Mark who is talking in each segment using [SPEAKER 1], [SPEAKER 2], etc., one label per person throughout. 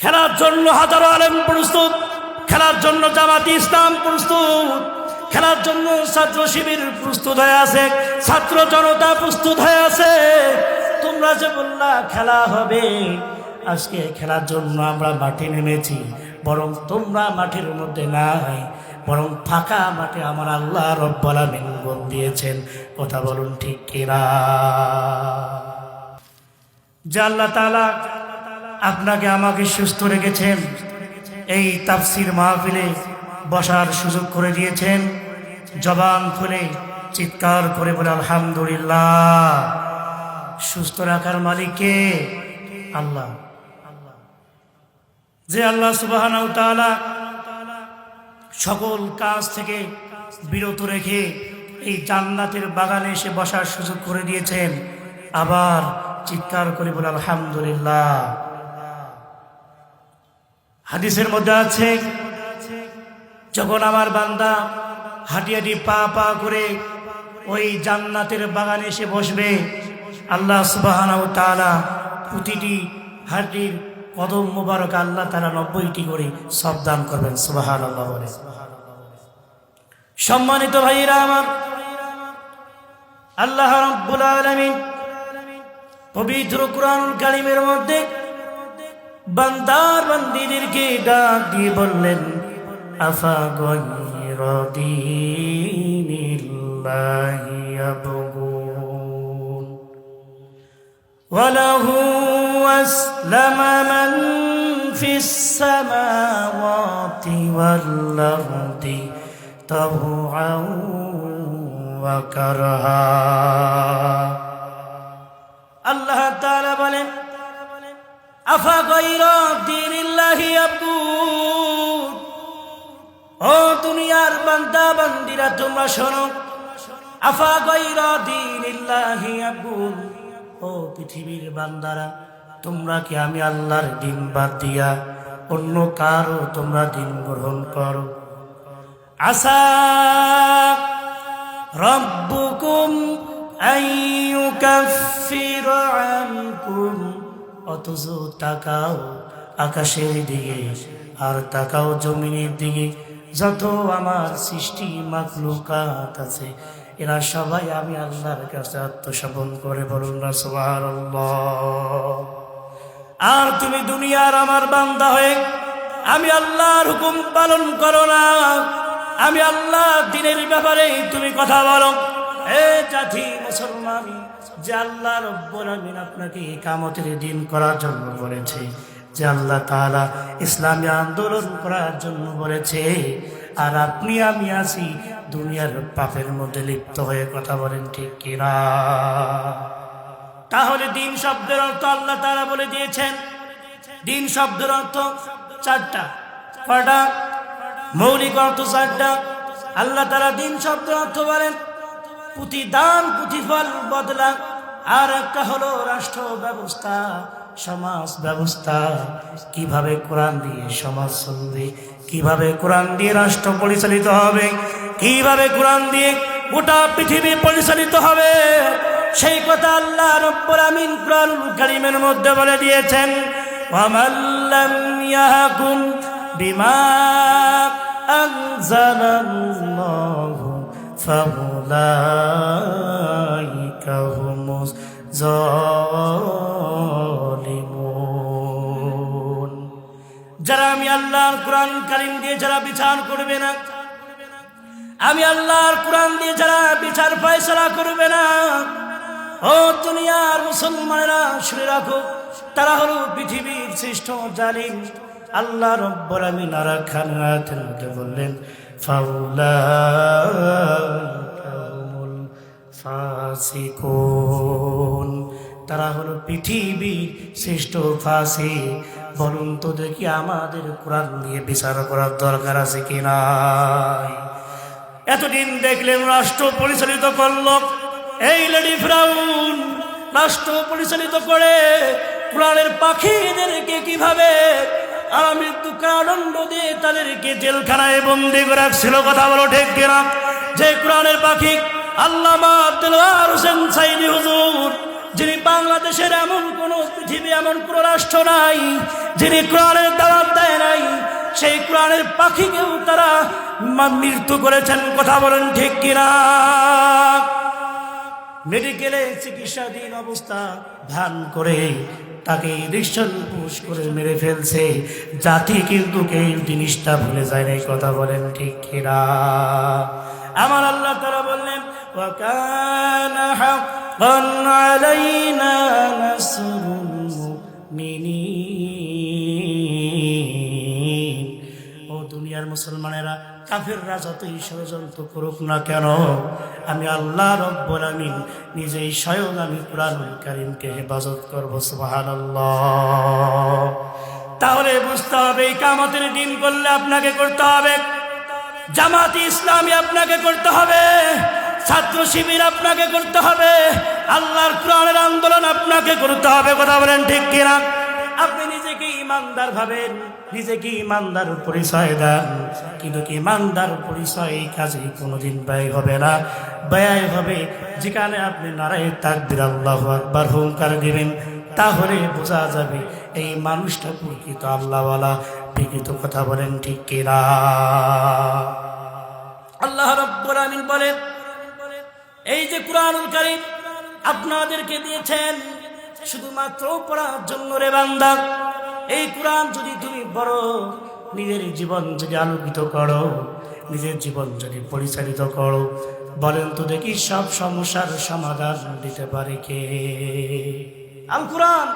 [SPEAKER 1] খেলার জন্য হাজারো আলেম প্রস্তুত, খেলার জন্য জামাতি ইসলাম প্রস্তুত, খেলার জন্য ছাত্র শিবির প্রস্তুত হয়ে আছে, ছাত্র জনতা প্রস্তুত হয়ে আছে। তোমরা যে বললা খেলা হবে, আজকে খেলার জন্য আমরা মাঠে নেমেছি, বরং তোমরা মাঠের মধ্যে নাই, বরং ফাঁকা মাঠে আমার আল্লাহ রব্বুল আমিন গোল দিয়েছেন। কথা বলুন ঠিক কিনা? যে আল্লাহ তাআলা আপনাকে আমাকে সুস্থ রেখেছেন, এই তাফসীর মাহফিলে বসার সুযোগ করে দিয়েছেন, জবান খুলে চিৎকার করে বলে আলহামদুলিল্লাহ। সুস্থ রাখার মালিক কে? আল্লাহ। যে আল্লাহ সুবহানাহু ওয়া তাআলা সকল কাজ থেকে বিরত রেখে এই জান্নাতের বাগানে এসে বসার সুযোগ করে দিয়েছেন, আবার চিৎকার করে বলে আলহামদুলিল্লাহ। হাদিসের মধ্যে আছে, যখন আমার বান্দা হাঁটি হাঁটি পা পা করে ওই জান্নাতের বাগানে এসে বসবে, আল্লাহ সুবহানাহু ওয়া তাআলা প্রতিটি হাঁটির কদম মুবারক আল্লাহ তাআলা 90টি করে সওয়াব দান করবেন। সুবহানাল্লাহ বলে। সম্মানিত ভাইরা আমার, আল্লাহ রাব্বুল আলামিন পবিত্র কুরআনুল কারীমের মধ্যে বান্দার বান্দীদেরকে ডাক দিয়ে বললেন, আফা গায়রা দীনিল্লাহি ইয়াবগুন ওয়া লাহু আসলামা মান ফিস সামাওয়াতি ওয়াল আরদি তাওআন ওয়া কারহা। আল্লাহ তাআলা বলেন, আফা গায়রা দীনিল্লাহি ইয়াবগুন, ও দুনিয়ার বান্দা বান্দীরা তোমরা শোনো, আফা গায়রা দীনিল্লাহি ইয়াবগুন, ও পৃথিবীর বান্দারা তোমরা কি আমি আল্লাহর দিন বাদ দিয়া অন্য কারো তোমরা দিন গ্রহণ করো? আসা রাব্বুকুম আইয়ুকাফিরা আনকুম, অথচ তাকাও আকাশের দিকে আর তাকাও জমিনের দিকে, যত আমার সৃষ্টি মাখলুকাত আছে এরা সবাই আমি আল্লাহর কাছে আত্মসমর্পণ করে বলুন না সুবহানাল্লাহ। আর তুমি দুনিয়ার আমার বান্দা হয়ে আমি আল্লাহর হুকুম পালন করো না, আমি আল্লাহ দ্বীনের ব্যাপারে তুমি কথা বলো। এ জাতি মুসলমান, যে আল্লাহ রব্বুল আমিন আপনাকে ইকামতের দিন করার জন্য বলেছে, যে আল্লাহ তাআলা ইসলামী আন্দোলন করার জন্য বলেছে, আর আপনি আমি আছি দুনিয়ার পাপের মধ্যে লিপ্ত হয়ে। কথা বলেন ঠিক কিনা? তাহলে দিন শব্দের অর্থ আল্লাহ তাআলা বলে দিয়েছেন। দিন শব্দের অর্থ চারটা। কয়টা? মৌলিক অর্থ চারটা। আল্লাহ তাআলা দিন শব্দের অর্থ বলেন প্রতিদান, প্রতিফল, বদলা। আর একটা হলো রাষ্ট্র ব্যবস্থা, সমাজ ব্যবস্থা। কিভাবে কোরআন দিয়ে সমাজ চলবে, কিভাবে কোরআন দিয়ে রাষ্ট্র পরিচালিত হবে, কিভাবে কোরআন দিয়ে গোটা পৃথিবী পরিচালিত হবে, সেই কথা আল্লাহ রাব্বুল আমিন কুরআনুল কারীমের মধ্যে বলে দিয়েছেন। ওয়ামান লাম ইয়াহকুম বিমা আনজালাল্লাহু ফাউলাইকা হুমুজ জালিমুন। যারা আমি আল্লাহর কোরআন কারীম দিয়ে যারা বিচার করবে না, আমি আল্লাহর কোরআন দিয়ে যারা বিচার ফয়সালা করবে না, ও দুনিয়ার মুসলমানেরা শুনে রাখো, তারা হলো পৃথিবীর শ্রেষ্ঠ জালিম। আল্লাহ রাব্বুল আমিন আরাখানাতের মধ্যে বললেন, ফাউলাইকা হুমুল ফাসিকুন, তারা হলো পৃথিবীর শ্রেষ্ঠ ফাসিক। বলুন তো দেখি আমাদের কোরআন দিয়ে বিচার করার দরকার আছে কিনা? এতদিন দেখলেন রাষ্ট্র পরিচালিত করল এই লেডি ফিরাউন, রাষ্ট্র পরিচালিত করে কোরআনের পাখিদেরকে কিভাবে মৃত্যু কারাদণ্ড দিয়ে তাদেরকে জেলখানায় বন্দি করে রাখছিল। কথা বলো ঠিক কিনা? যে কোরআনের পাখি আল্লামা দেলোয়ার হোসেন সাইদি হুজুর যিনি বাংলাদেশের এমন কোন পৃথিবী এমন কোন রাষ্ট্র নাই যিনি কোরআনের দাওয়াত দেয় নাই, সেই কোরআনের পাখিকেও তারা মৃত্যু করেছেন। কথা বলেন ঠিক কিনা? মেডিকেলে চিকিৎসাধীন অবস্থা ধান করে তাকে ইঞ্জেকশন পুশ করে মেরে ফেলছে। জাতি কিন্তু এই জিনিসটা ভুলে যায় না। কথা বলেন ঠিক কিনা? আমার আল্লাহ তাআলা বললেন, ওয়া কানা হাক্কান আলাইনা নাসরুল মুমিনিন। ও দুনিয়ার মুসলমানেরা, কাফেররা যতই ষড়যন্ত্র করুক না কেন, আমি আল্লাহ রব্বুল আমিন নিজেই স্বয়ং আমি কুরআনুল কারীমকে হেফাজত করব। সুবহানাল্লাহ। তাহলে বুঝতে হবে কিয়ামতের দিন করলে আপনাকে করতে হবে, জামাতে ইসলামী আপনাকে করতে হবে, ছাত্র শিবির আপনাকে করতে হবে, আল্লাহর কোরআনের আন্দোলন আপনাকে করতে হবে। কথা বলেন ঠিক কিনা? আপনি নিজেকে ইমানদার ভাবেন, নিজেকে ইমানদার পরিচয় দেন, কিন্তু ইমানদার পরিচয় এই কাজে কোনোদিন ব্যয় হবে না। ব্যয় হবে যেখানে আপনি নারায়ে তাকবীর আল্লাহু আকবার হুঙ্কার দিবেন, তাহলে বোঝা যাবে এই মানুষটা প্রকৃত আল্লাহওয়ালা, প্রকৃত। কথা বলেন ঠিক কিনা? আল্লাহ রাব্বুল আমিন বলেন, এই যে কুরআনুল কারীম আপনাদেরকে দিয়েছেন শুধুমাত্র পড়ার জন্য রে বান্দা। এই কোরআন যদি তুমি পড়ো, নিজের জীবন যদি আলোকিত করো, নিজের জীবন যদি পরিচালিত করো, বলেন তো দেখি সব সমস্যার সমাধান দিতে পারে কে? আল কোরআন।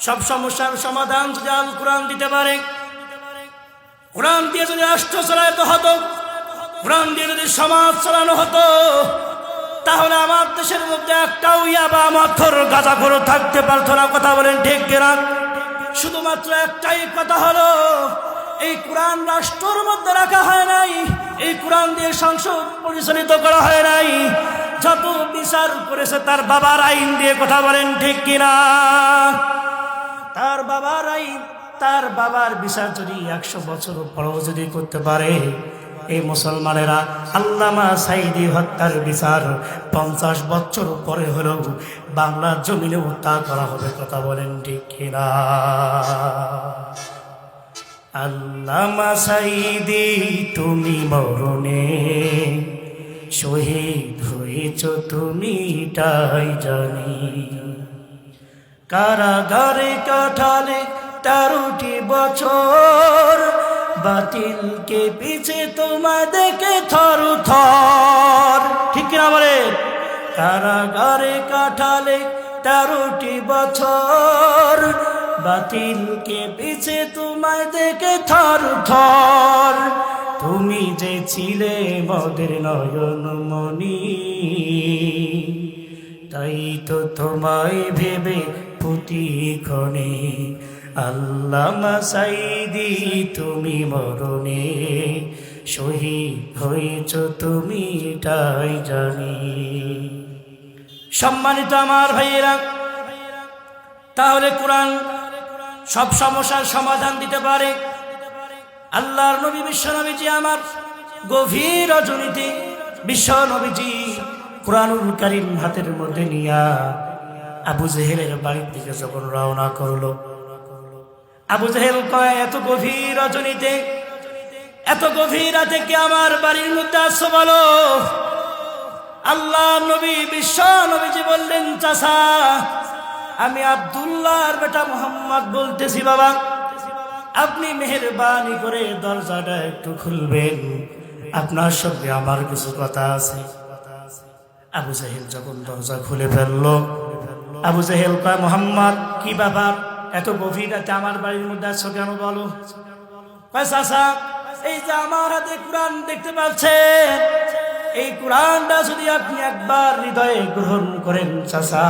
[SPEAKER 1] সব সমস্যার সমাধান যদি আল কোরআন দিতে পারে, কোরআন দিয়ে যদি রাষ্ট্র চালাতে হতো, কোরআন দিয়ে যদি সমাজ চালানো হতো, তাহলে আমার দেশের মধ্যে একটাও ইয়াবা মখর গাঁজাখোর থাকতে পারতো না। কথা বলেন ঠিক কিনা? শুধুমাত্র একটাই কথা হলো, এই কোরআন রাষ্ট্রের মধ্যে রাখা হয় নাই, এই কোরআন দিয়ে সংসদ পরিচালিত করা হয় নাই, যত বিচার করেছে তার বাবার আইন দিয়ে। কথা বলেন ঠিক কিনা? তার বাবার আইন, তার বাবার বিচার যদি 100 বছর পরও যদি করতে পারে, এই মুসলমানেরা আল্লামা সাঈদী হত্যার বিচার 50 বছর পরে হলেও বাংলার জমিনেও তা করা হবে। কথা বলেন ঠিক কিনা? আল্লামা সাঈদী তুমি মরণে শহীদ হয়েছ, তুমি তাই জানি। কারাগারে কাটালে 13টি বছর, বাতিলকে পিছে তোমায় দেখে থর থর। ঠিক কিনা বলে? কারাগারে কাটালে 13টি বছর, বাতিলকে পিছে তোমায় দেখে থর থর। তুমি যে ছিলে মোদের নয়নমণি, তাই তো তোমায় ভেবে প্রতিক্ষণে আল্লামা সাঈদী তুমি মরণে শহীদ হয়েছ, তুমি এটাই জানি। সম্মানিত আমার ভাইয়েরা, তাহলে কোরআন সব সমস্যার সমাধান দিতে পারে। আল্লাহর নবী বিশ্বনবীজি আমার গভীর রজনীতে বিশ্বনবীজি কুরআনুল কারীম হাতের মধ্যে নিয়া আবু জেহেলের বাড়ির দিকে যখন রওনা করলো, আবু জেহেল কয়, এত গভীর রজনীতে, এত গভীর রাতে কি আমার বাড়ির মধ্যে আসছো বলো? আল্লাহ নবী বিশ্ব নবীজি বললেন, চাচা আমি আব্দুল্লাহর বেটা মোহাম্মদ বলতেছি, বাবা আপনি মেহেরবানি করে দরজাটা একটু খুলবেন, আপনার সঙ্গে আমার কিছু কথা আছে। আবু জেহেল যখন দরজা খুলে ফেললো, আবু জেহেল কয়, মোহাম্মদ কি ব্যাপার, এত গভীর রাতে আমার বাড়ির মধ্যে আসছো কেন বলো? কয়, চাচা এই যে আমার হাতে কোরআন দেখতে পাচ্ছেন, এই কোরআনটা যদি আপনি একবার হৃদয়ে গ্রহণ করেন চাচা,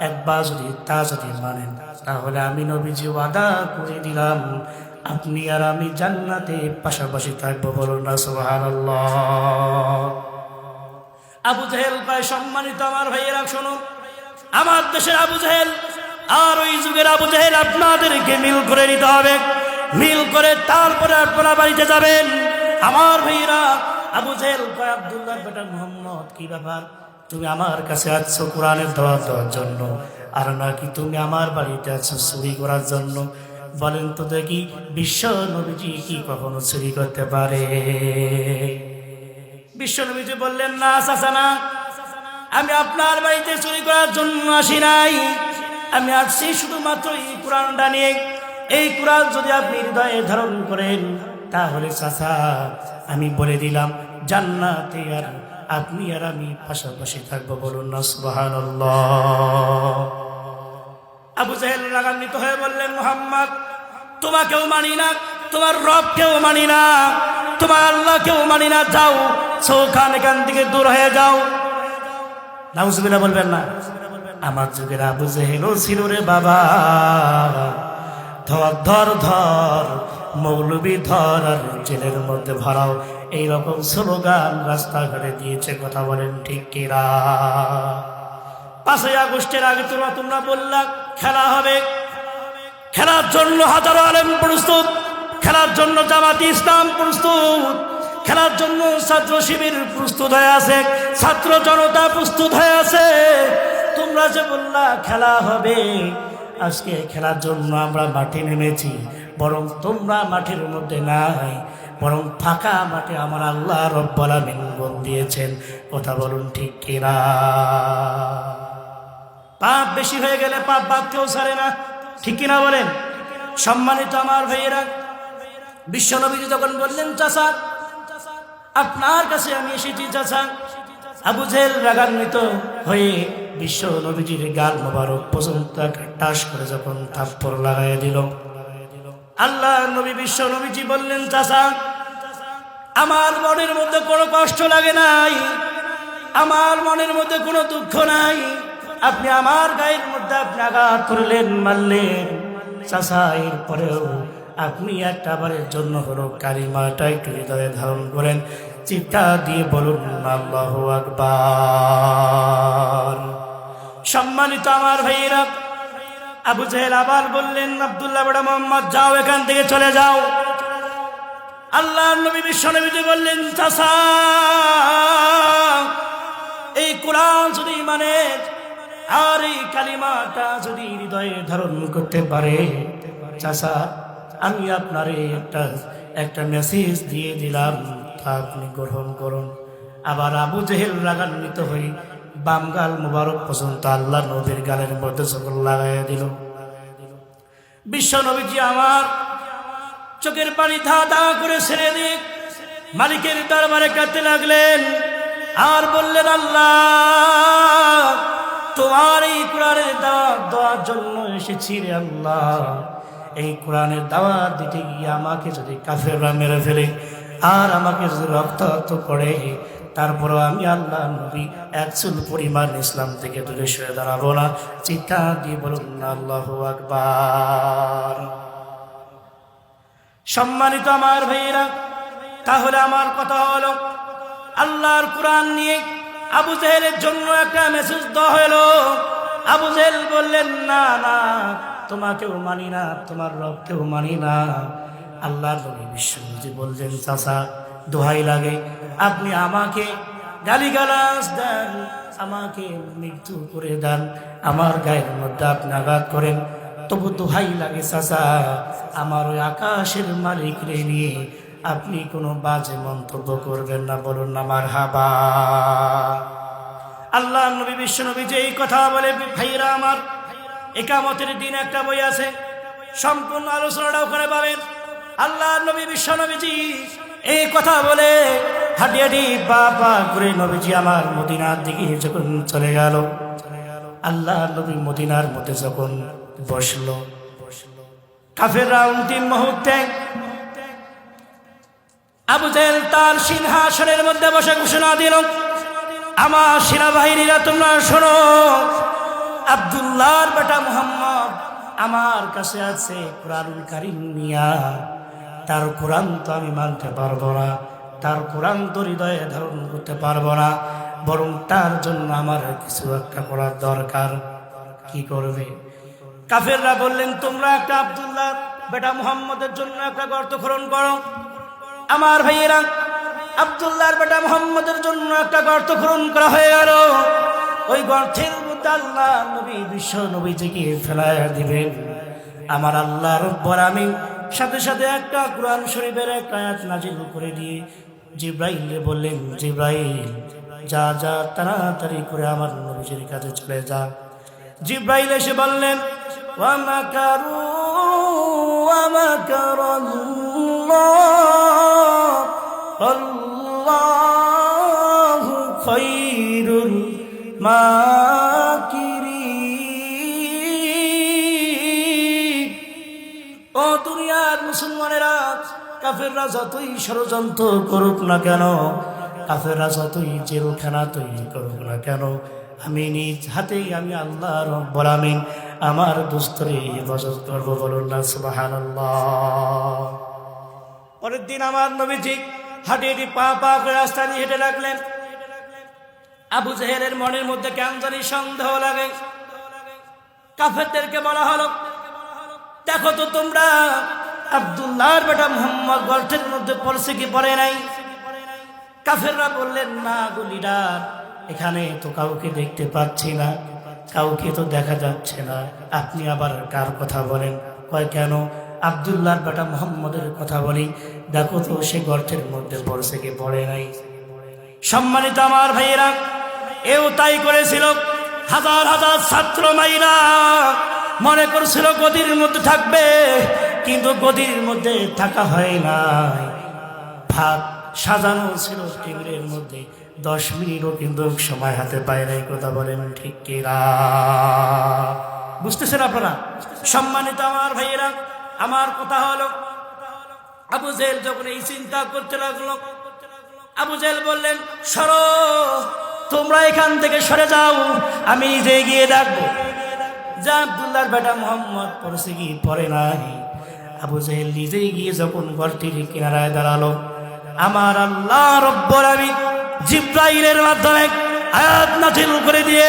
[SPEAKER 1] একবার যদি তা যদি মানেন, তাহলে আমি নবীজি ওয়াদা করে দিলাম আপনি আর আমি জান্নাতে পাশাপাশি থাকবো। বলুন না সুবহানাল্লাহ। আবু জেহেল কয়, সম্মানিত আমার ভাইয়েরা শোনো, আমার দেশের আবু জেহেল আর ওই যুগের আবু জেহেল আপনাদেরকে মিল করে নিতে হবে, মিল করে তারপরে আপনারা বাড়িতে যাবেন। আমার ভাইয়েরা, আবু জেহেল কয়, আব্দুল্লাহর বেটা মুহাম্মদ কি ব্যাপার, তুমি আমার কাছে আছো কোরআনের দাওয়াত দেওয়ার জন্য, আর নাকি তুমি আমার বাড়িতে আছো চুরি করার জন্য? বলেন তো দেখি, বিশ্ব নবীজি কি কখনো চুরি করতে পারে? বিশ্ব নবীজি বললেন, না চাচা না, আমি আপনার বাড়িতে চুরি করার জন্য আসি নাই, আমি আসছি শুধুমাত্র এই কোরআনটা নিয়ে। এই কোরআন যদি আপনি হৃদয়ে ধারণ করেন, তাহলে চাচা আমি বলে দিলাম, জান্নাতে আর আপনি আর আমি পাশাপাশি থাকবো। বলুন না সুবহানাল্লাহ। আবু জাহেল রাগান্বিত হয়ে বললেন, মুহাম্মদ, তোমাকেও মানি না, তোমার রবকেও মানি না, তোমার আল্লাহকেও মানি না, যাও সৌখান এখান থেকে দূর হয়ে যাও। নাউজুবিল্লাহ বলবেন না? আমার যুগের আবু জাহেলও ছিল রে বাবা, ধর ধর ধর মৌলবি ধর আর জেলের মধ্যে ভরাও, এইরকম স্লোগান রাস্তাঘাটে দিয়েছে। কথা বলেন ঠিক কিনা? 5ই আগস্টের আগে তোমরা বললা খেলা হবে, খেলার জন্য হাজারো আলেম প্রস্তুত, খেলার জন্য জামাতি ইসলাম প্রস্তুত, খেলার জন্য ছাত্র শিবির প্রস্তুত হয়ে আছে, ছাত্র জনতা প্রস্তুত হয়ে আছে। তোমরা যে বললা খেলা হবে, আজকে খেলার জন্য আমরা মাঠে নেমেছি, বরং তোমরা মাঠের মধ্যে নাই, বরং ফাঁকা মাঠে আমার আল্লাহ রব্বুল আলামিন গোল দিয়েছেন। কথা বলুন ঠিক কিনা? পাপ বেশি হয়ে গেলে পাপ বাদ কেউ ছাড়ে না, ঠিক কিনা বলেন? সম্মানিত আমার ভাইয়েরা, বিশ্বনবীজি যখন বললেন, চাচা আপনার কাছে আমি এসেছি চাচা, আবু জেহেল রাগান্বিত হয়ে বিশ্ব নবীজির গাল মোবারক পর্যন্ত টাস করে যখন থাপ্পড় লাগাই দিল, আল্লাহ নবী বিশ্ব নবীজি বললেন, চাচা আমার মনের মধ্যে কোনো কষ্ট লাগে নাই, আমার মনের মধ্যে কোনো দুঃখ নাই, আপনি আমার গায়ের মধ্যে আপনি আঘাত করলেন, মারলেন, চাচা এরপরেও আপনি একটা বারের জন্য হলো কালিমাটা একটু হৃদয়ে ধারণ করেন, চিৎকার দিয়ে বলুন আল্লাহু আকবার। সম্মানিত আমার ভাইয়েরা, আবু জাহেল আবার বললেন, আব্দুল্লাহ বড় মোহাম্মদ, যাও এখান থেকে চলে যাও। আল্লাহর নবী বিশ্ব নবীজি বললেন, চাচা এই কোরআন যদি মানে আর এই কালিমাটা যদি হৃদয়ে ধারণ করতে পারে, চাচা আমি আপনারে একটা মেসেজ দিয়ে দিলাম, তা আপনি গ্রহণ করুন। আবার আবু জেহেল রাগান্বিত হয়ে বাম গাল মুবারক পর্যন্ত আল্লাহ নবীর গালের মধ্যে সকল লাগাইয়া দিল। বিশ্ব নবীজি আমার চোখের পানি ধা ধা করে ছেড়ে দিয়ে মালিকের দরবারে কাঁদতে লাগলেন আর বললেন, আল্লাহ তোমার এই কোরআনের দাওয়াত দেওয়ার জন্য এসেছি রে আল্লাহ, এই কোরআনের দাওয়াত দিতে গিয়ে আমাকে যদি কাফেররা মেরে ফেলে আর আমাকে যদি রক্তাক্ত করে, তারপরও আমি আল্লাহ নবী এক চুল পরিমাণ ইসলাম থেকে দূরে সরে দাঁড়াবো না। চিৎকার দিয়ে বলুন আল্লাহু আকবার। সম্মানিত আমার ভাইয়েরা, তাহলে আমার কথা হলো, আল্লাহর কোরআন নিয়ে আবু জেহেলের জন্য একটা মেসেজ দেওয়া হলো। আবু জেহেল বললেন, না না, তোমাকেও মানি না, তোমার রবকেও মানি না। আল্লাহর নবী বিশ্বনবী বললেন, চাচা দোহাই লাগে, আপনি আমাকে গালিগালাজ দেন, আমাকে মৃত্যু করে দেন, আমার গায়ের মধ্যে আপনি আঘাত করেন, তবু দোহাই লাগে চাচা, আমার ওই আকাশের মালিক রে নিয়ে আপনি কোনো বাজে মন্তব্য করবেন না। বলুন না মারহাবা। আল্লাহ নবী বিশ্ব নবী যে এই কথা বলে, ভাইরা আমার, একামতের দিন একটা বই আছে, সম্পূর্ণ আলোচনাটা ওখানে পাবেন। আল্লাহ নবী বিশ্ব নবীজি এই কথা বলে হাঁটি হাঁটি পা করে নবীজি আমার মদিনার দিকে যখন চলে গেল, আল্লাহ নবী মদিনার মধ্যে যখন বসলো, কাফেররা অন্তিম মুহূর্তে আবু জেহেল তার সিংহাসনের মধ্যে বসে ঘোষণা দিল, আমার সেনাবাহিনীরা তোমরা শোনো, আব্দুল্লাহর বেটা মুহাম্মদ আমার কাছে আছে কুরআনুল কারীম নিয়া, তার কোরআন তো আমি মানতে পারবো না, তার কোরআন তো হৃদয়ে ধারণ করতে পারবো না, বরং তার জন্য আমার কিছু একটা করার দরকার। কি করবে? কাফেররা বললেন, তোমরা একটা আব্দুল্লাহ বেটা মুহাম্মদের জন্য একটা গর্ত খনন করো। আমার ভাইয়েরা, আব্দুল্লাহর বেটা মুহাম্মদের জন্য একটা গর্ত খনন করা হয়ে গেল। ওই গর্তের মধ্যে আল্লাহ নবী বিশ্ব নবীজিকে ফেলাইয়া দিবেন। আমার আল্লাহ রব্বুল আমিন সাথে সাথে একটা কোরআন শরীফের একটা আয়াত নাজিল করে দিয়ে জিব্রাইলকে বললেন, জিব্রাইল যা যা তাড়াতাড়ি করে আমার নবীজির কাছে চলে যা। জিব্রাইল এসে বললেন, ওয়া মাকারু ওয়া মাকারাল্লাহ আল্লাহু খায়রুল মাকিরিন। ও দুনিয়ার মুসলমানেরা, কাফেররা যতই ষড়যন্ত্র করুক না কেন, কাফেররা যতই জেলখানা তৈরি করুক না কেন, আমি নিজ হাতেই আমি আল্লাহ রব্বুল আমিন আমার দুস্তরে হেফাজত করবো। বলুন না সুবহানাল্লাহ। পরের দিন আমার নবীজি হাঁটি হাঁটি পা পা করে রাস্তা দিয়ে হেঁটে লাগলেন। আবু জেহেলের মনের মধ্যে কেমন জানি সন্দেহ লাগে। কাফেরদেরকে বলা হলো, দেখো তো তোমরা আব্দুল্লাহর বেটা মুহাম্মদ গর্তের মধ্যে পড়ছে কি পড়ে নাই? কাফেররা বললেন, না গুলিডার, এখানে তো কাউকে দেখতে পাচ্ছি না, কাউকে তো দেখা যাচ্ছে না, আপনি আবার কার কথা বলেন? কয় কেন? আব্দুল্লাহর বেটা মুহাম্মদের কথা বলি, দেখো তো সে গর্তের মধ্যে পড়ছে কি পড়ে নাই। সম্মানিত আমার ভাইয়েরা, এও তাই করেছিল। হাজার হাজার ছাত্র মাইরা মনে করছিল গদির মধ্যে থাকবে, কিন্তু গদির মধ্যে থাকা হয় নাই। ভাত সাজানো ছিল টেবিলের মধ্যে, 10 মিনিটও কিন্তু সময় হাতে পায় নাই। কথা বলেন ঠিক কিনা? বুঝতেছেন আপনারা? সম্মানিত আমার ভাইয়েরা, আমার কথা হলো, আবু জেহেল যখন এই চিন্তা করতে লাগলো, আবু জেহেল বললেন, সরো, তোমরা এখান থেকে সরে যাও, আমি নিজে গিয়ে ডাকবো যে আব্দুল্লাহর বেটা মুহাম্মদ পড়ছে কি পড়ে নাই। আবু জেহেল নিজেই গিয়ে যখন গর্তের কিনারায় দাঁড়ালো, আমার আল্লাহ রব্বুল আমিন জিব্রাইলের মাধ্যমে আয়াত নাযিল করে দিয়ে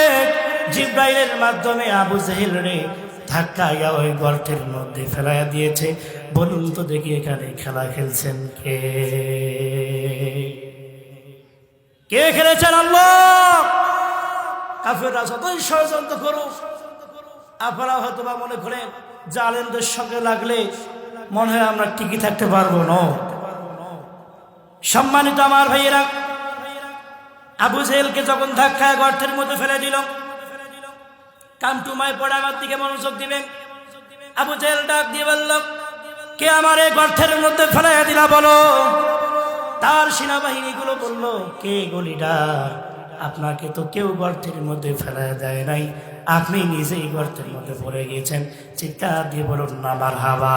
[SPEAKER 1] জিব্রাইলের মাধ্যমে আবু জেহেলরে ধাক্কাইয়া ওই গর্তের মধ্যে ফেলাইয়া দিয়েছে। বলুন তো দেখি, এখানে খেলা খেলছেন কে? কে খেলেছেন? আল্লাহ। কাফেররা যতই ষড়যন্ত্র করুক, আপনারা হয়তো বা মনে করেন জালেমদের সঙ্গে লাগলে মনে হয় আমরা টিকে থাকতে পারবো না। সম্মানিত আমার ভাইয়েরা, আবু জেহেলকে যখন ধাক্কায় গর্তের মধ্যে ফেলে দিল, কামটুমায় পড়ে আমার দিকে মনোযোগ দিবেন। আবু জেহেল ডাক দিয়ে বলল, কে আমার এই গর্তের মধ্যে ফেলাইয়া দিলা বলো? তার সেনাবাহিনীগুলো বলল, কে গলিডার? আপনাকে তো কেউ গর্তের মধ্যে ফেলাইয়া দেয় নাই, আপনি নিজেই গর্তের মধ্যে পড়ে গিয়েছেন। চিৎকার দিয়ে বলুন না মারহাবা।